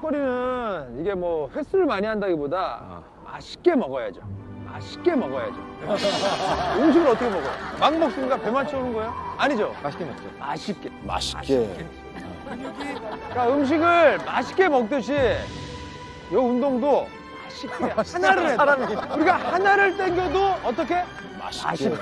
턱걸이는 이게 뭐 횟수를 많이 한다기보다 맛있게 먹어야죠. 맛있게 먹어야죠. 음식을 어떻게 먹어요? 막 먹습니까? 배만 채우는 거예요? 아니죠. 맛있게 먹죠. 맛있게. 맛있게. 그러니까 음식을 맛있게 먹듯이 이 운동도 맛있게 하나를 해도 우리가 하나를 땡겨도 어떻게? 맛있게.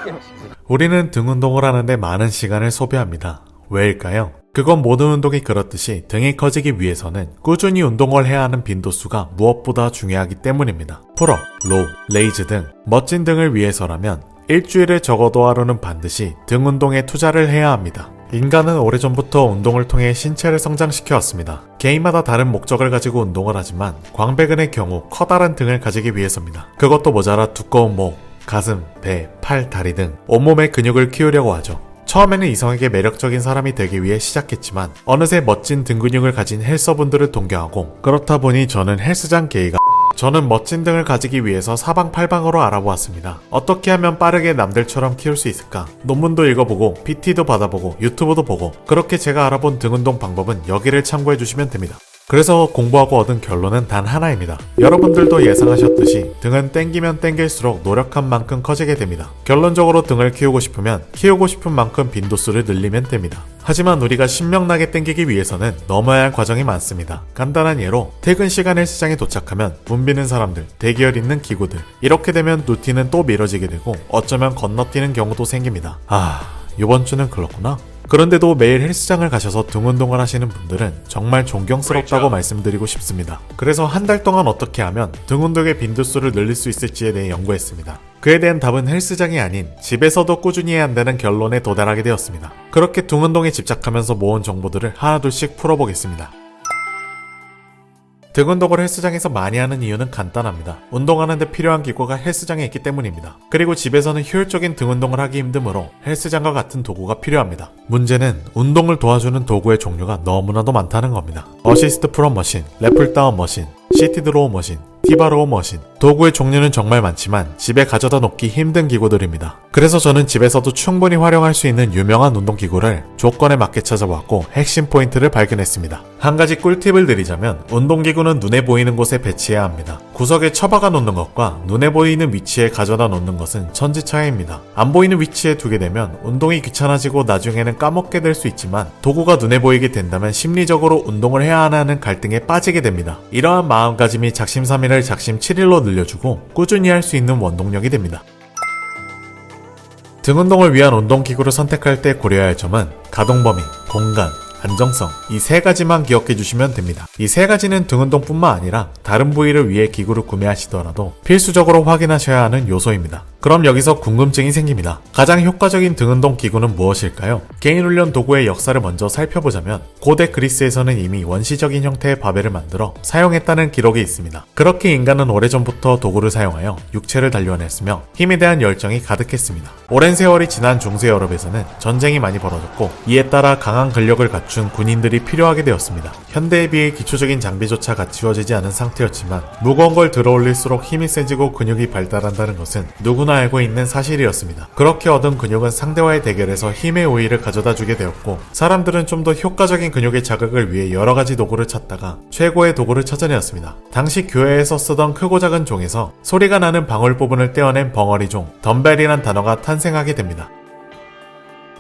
우리는 등 운동을 하는데 많은 시간을 소비합니다. 왜일까요? 그건 모든 운동이 그렇듯이 등이 커지기 위해서는 꾸준히 운동을 해야 하는 빈도수가 무엇보다 중요하기 때문입니다. 풀업, 로우, 레이즈 등 멋진 등을 위해서라면 일주일에 적어도 하루는 반드시 등 운동에 투자를 해야 합니다. 인간은 오래전부터 운동을 통해 신체를 성장시켜 왔습니다. 개인마다 다른 목적을 가지고 운동을 하지만 광배근의 경우 커다란 등을 가지기 위해서입니다. 그것도 모자라 두꺼운 목, 가슴, 배, 팔, 다리 등 온몸의 근육을 키우려고 하죠. 처음에는 이성에게 매력적인 사람이 되기 위해 시작했지만 어느새 멋진 등 근육을 가진 헬서분들을 동경하고 그렇다 보니 저는 헬스장 게이가 저는 멋진 등을 가지기 위해서 사방팔방으로 알아보았습니다. 어떻게 하면 빠르게 남들처럼 키울 수 있을까? 논문도 읽어보고 PT도 받아보고 유튜브도 보고 그렇게 제가 알아본 등 운동 방법은 여기를 참고해 주시면 됩니다. 그래서 공부하고 얻은 결론은 단 하나입니다. 여러분들도 예상하셨듯이 등은 땡기면 땡길수록 노력한 만큼 커지게 됩니다. 결론적으로 등을 키우고 싶으면 키우고 싶은 만큼 빈도수를 늘리면 됩니다. 하지만 우리가 신명나게 땡기기 위해서는 넘어야 할 과정이 많습니다. 간단한 예로 퇴근 시간 헬스장에 도착하면 붐비는 사람들, 대기열 있는 기구들 이렇게 되면 루틴은 또 미뤄지게 되고 어쩌면 건너뛰는 경우도 생깁니다. 이번 주는 그렇구나. 그런데도 매일 헬스장을 가셔서 등 운동을 하시는 분들은 정말 존경스럽다고 말씀드리고 싶습니다. 그래서 한 달 동안 어떻게 하면 등 운동의 빈도수를 늘릴 수 있을지에 대해 연구했습니다. 그에 대한 답은 헬스장이 아닌 집에서도 꾸준히 해야 한다는 결론에 도달하게 되었습니다. 그렇게 등 운동에 집착하면서 모은 정보들을 하나둘씩 풀어보겠습니다. 등 운동을 헬스장에서 많이 하는 이유는 간단합니다. 운동하는데 필요한 기구가 헬스장에 있기 때문입니다. 그리고 집에서는 효율적인 등 운동을 하기 힘드므로 헬스장과 같은 도구가 필요합니다. 문제는 운동을 도와주는 도구의 종류가 너무나도 많다는 겁니다. 어시스트 풀업 머신, 랩풀 다운 머신, 시티 드로우 머신, 티바로우 머신 도구의 종류는 정말 많지만 집에 가져다 놓기 힘든 기구들입니다. 그래서 저는 집에서도 충분히 활용할 수 있는 유명한 운동기구를 조건에 맞게 찾아보았고 핵심 포인트를 발견했습니다. 한 가지 꿀팁을 드리자면 운동기구는 눈에 보이는 곳에 배치해야 합니다. 구석에 처박아 놓는 것과 눈에 보이는 위치에 가져다 놓는 것은 천지차이입니다. 안 보이는 위치에 두게 되면 운동이 귀찮아지고 나중에는 까먹게 될 수 있지만 도구가 눈에 보이게 된다면 심리적으로 운동을 해야 하는 갈등에 빠지게 됩니다. 이러한 마음가짐이 작심삼일을 작심 7일로 늘려주고 꾸준히 할 수 있는 원동력이 됩니다. 등 운동을 위한 운동기구를 선택할 때 고려해야 할 점은 가동 범위, 공간, 안정성 이 세 가지만 기억해 주시면 됩니다. 이 세 가지는 등 운동뿐만 아니라 다른 부위를 위해 기구를 구매하시더라도 필수적으로 확인하셔야 하는 요소입니다. 그럼 여기서 궁금증이 생깁니다. 가장 효과적인 등 운동 기구는 무엇일까요? 개인 훈련 도구의 역사를 먼저 살펴보자면 고대 그리스에서는 이미 원시적인 형태의 바벨을 만들어 사용했다는 기록이 있습니다. 그렇게 인간은 오래전부터 도구를 사용하여 육체를 단련했으며 힘에 대한 열정이 가득했습니다. 오랜 세월이 지난 중세 유럽에서는 전쟁이 많이 벌어졌고 이에 따라 강한 근력을 갖춘 군인들이 필요하게 되었습니다. 현대에 비해 기초적인 장비조차 갖추어지지 않은 상태였지만 무거운 걸 들어올릴수록 힘이 세지고 근육이 발달한다는 것은 누구나 알고 있는 사실이었습니다. 그렇게 얻은 근육은 상대와의 대결에서 힘의 우위를 가져다 주게 되었고 사람들은 좀 더 효과적인 근육의 자극을 위해 여러가지 도구를 찾다가 최고의 도구를 찾아내었습니다. 당시 교회에서 쓰던 크고 작은 종에서 소리가 나는 방울 부분을 떼어낸 벙어리종, 덤벨이란 단어가 탄생하게 됩니다.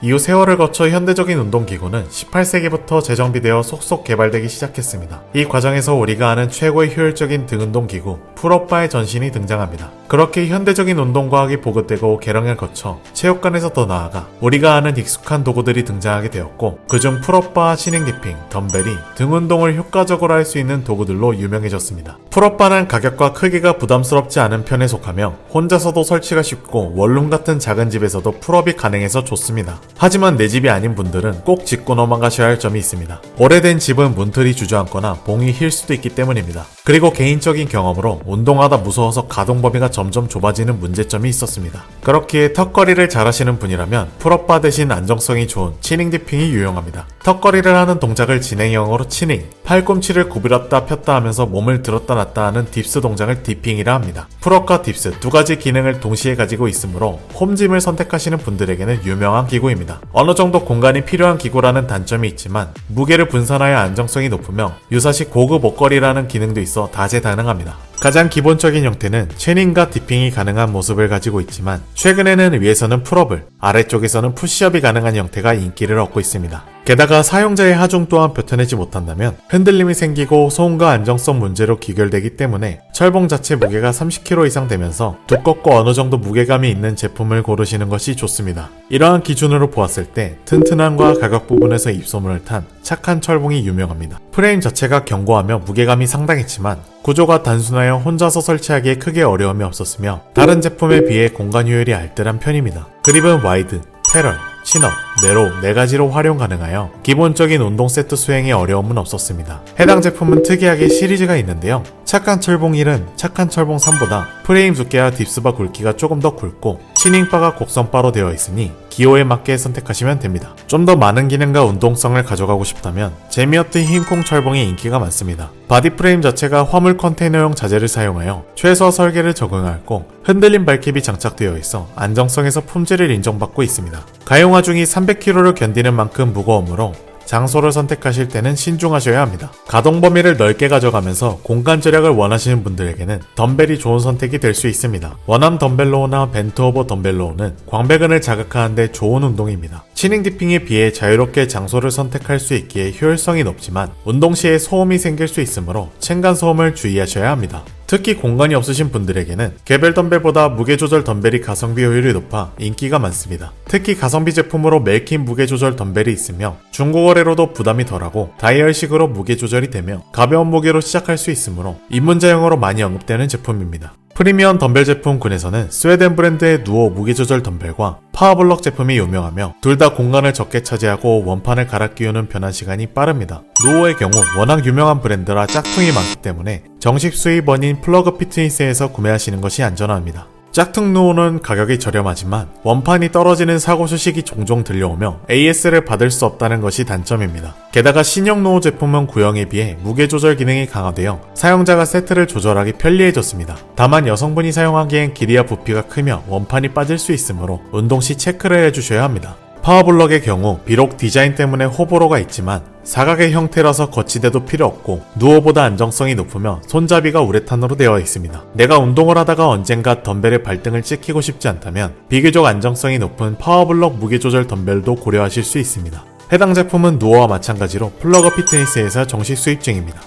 이후 세월을 거쳐 현대적인 운동기구는 18세기부터 재정비되어 속속 개발되기 시작했습니다. 이 과정에서 우리가 아는 최고의 효율적인 등 운동기구 풀업바의 전신이 등장합니다. 그렇게 현대적인 운동과학이 보급되고 개량을 거쳐 체육관에서 더 나아가 우리가 아는 익숙한 도구들이 등장하게 되었고 그중 풀업바와 치닝 디핑, 덤벨이 등 운동을 효과적으로 할 수 있는 도구들로 유명해졌습니다. 풀업바는 가격과 크기가 부담스럽지 않은 편에 속하며 혼자서도 설치가 쉽고 원룸 같은 작은 집에서도 풀업이 가능해서 좋습니다. 하지만 내 집이 아닌 분들은 꼭 짚고 넘어가셔야 할 점이 있습니다. 오래된 집은 문틀이 주저앉거나 봉이 힐 수도 있기 때문입니다. 그리고 개인적인 경험으로 운동하다 무서워서 가동 범위가 점점 좁아지는 문제점이 있었습니다. 그렇기에 턱걸이를 잘하시는 분이라면 풀업바 대신 안정성이 좋은 치닝 디핑이 유용합니다. 턱걸이를 하는 동작을 진행형으로 치닝, 팔꿈치를 구부렸다 폈다 하면서 몸을 들었다 놨다 하는 딥스 동작을 디핑이라 합니다. 풀업과 딥스 두 가지 기능을 동시에 가지고 있으므로 홈짐을 선택하시는 분들에게는 유명한 기구입니다. 기능입니다. 어느 정도 공간이 필요한 기구라는 단점이 있지만 무게를 분산하여 안정성이 높으며 유사시 고급 옷걸이라는 기능도 있어 다재다능합니다. 가장 기본적인 형태는 체닝과 디핑이 가능한 모습을 가지고 있지만 최근에는 위에서는 풀업을, 아래쪽에서는 푸시업이 가능한 형태가 인기를 얻고 있습니다. 게다가 사용자의 하중 또한 뱉어내지 못한다면 흔들림이 생기고 소음과 안정성 문제로 귀결되기 때문에 철봉 자체 무게가 30kg 이상 되면서 두껍고 어느 정도 무게감이 있는 제품을 고르시는 것이 좋습니다. 이러한 기준으로 보았을 때 튼튼함과 가격 부분에서 입소문을 탄 착한 철봉이 유명합니다. 프레임 자체가 견고하며 무게감이 상당했지만 구조가 단순하여 혼자서 설치하기에 크게 어려움이 없었으며 다른 제품에 비해 공간 효율이 알뜰한 편입니다. 그립은 와이드, 패럴, 친업, 네로 4가지로 활용 가능하여 기본적인 운동 세트 수행에 어려움은 없었습니다. 해당 제품은 특이하게 시리즈가 있는데요. 착한 철봉 1은 착한 철봉 3보다 프레임 두께와 딥스바 굵기가 조금 더 굵고 치닝바가 곡선바로 되어 있으니 기호에 맞게 선택하시면 됩니다. 좀 더 많은 기능과 운동성을 가져가고 싶다면 제미어트 힘콩 철봉이 인기가 많습니다. 바디 프레임 자체가 화물 컨테이너용 자재를 사용하여 최소 설계를 적응하였고 흔들림 발캡이 장착되어 있어 안정성에서 품질을 인정받고 있습니다. 가용 하중이 300kg를 견디는 만큼 무거우므로 장소를 선택하실 때는 신중하셔야 합니다. 가동 범위를 넓게 가져가면서 공간 절약을 원하시는 분들에게는 덤벨이 좋은 선택이 될 수 있습니다. 원암 덤벨로우나 벤트오버 덤벨로우는 광배근을 자극하는 데 좋은 운동입니다. 치닝 디핑에 비해 자유롭게 장소를 선택할 수 있기에 효율성이 높지만 운동 시에 소음이 생길 수 있으므로 층간 소음을 주의하셔야 합니다. 특히 공간이 없으신 분들에게는 개별 덤벨보다 무게 조절 덤벨이 가성비 효율이 높아 인기가 많습니다. 특히 가성비 제품으로 멜킨 무게 조절 덤벨이 있으며 중고거래로도 부담이 덜하고 다이얼식으로 무게 조절이 되며 가벼운 무게로 시작할 수 있으므로 입문자용으로 많이 언급되는 제품입니다. 프리미엄 덤벨 제품군에서는 스웨덴 브랜드의 누오 무게 조절 덤벨과 파워블럭 제품이 유명하며 둘 다 공간을 적게 차지하고 원판을 갈아 끼우는 변환 시간이 빠릅니다. 누오의 경우 워낙 유명한 브랜드라 짝퉁이 많기 때문에 정식 수입원인 플러그 피트니스에서 구매하시는 것이 안전합니다. 짝퉁 누오는 가격이 저렴하지만 원판이 떨어지는 사고 소식이 종종 들려오며 AS를 받을 수 없다는 것이 단점입니다. 게다가 신형 누오 제품은 구형에 비해 무게 조절 기능이 강화되어 사용자가 세트를 조절하기 편리해졌습니다. 다만 여성분이 사용하기엔 길이와 부피가 크며 원판이 빠질 수 있으므로 운동 시 체크를 해주셔야 합니다. 파워블럭의 경우 비록 디자인 때문에 호불호가 있지만 사각의 형태라서 거치대도 필요 없고 누오보다 안정성이 높으며 손잡이가 우레탄으로 되어 있습니다. 내가 운동을 하다가 언젠가 덤벨의 발등을 찍히고 싶지 않다면 비교적 안정성이 높은 파워블럭 무게조절 덤벨도 고려하실 수 있습니다. 해당 제품은 누오와 마찬가지로 플러그 피트니스에서 정식 수입 중입니다.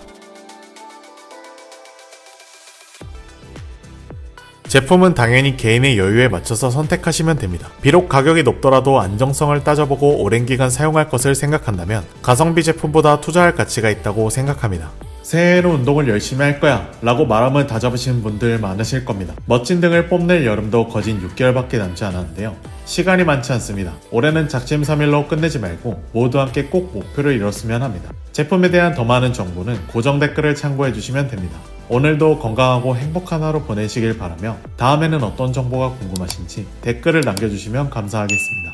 제품은 당연히 개인의 여유에 맞춰서 선택하시면 됩니다. 비록 가격이 높더라도 안정성을 따져보고 오랜 기간 사용할 것을 생각한다면 가성비 제품보다 투자할 가치가 있다고 생각합니다. 새해에는 운동을 열심히 할 거야 라고 마음을 다잡으시는 분들 많으실 겁니다. 멋진 등을 뽐낼 여름도 거진 6개월밖에 남지 않았는데요. 시간이 많지 않습니다. 올해는 작심삼일로 끝내지 말고 모두 함께 꼭 목표를 이뤘으면 합니다. 제품에 대한 더 많은 정보는 고정 댓글을 참고해 주시면 됩니다. 오늘도 건강하고 행복한 하루 보내시길 바라며 다음에는 어떤 정보가 궁금하신지 댓글을 남겨주시면 감사하겠습니다.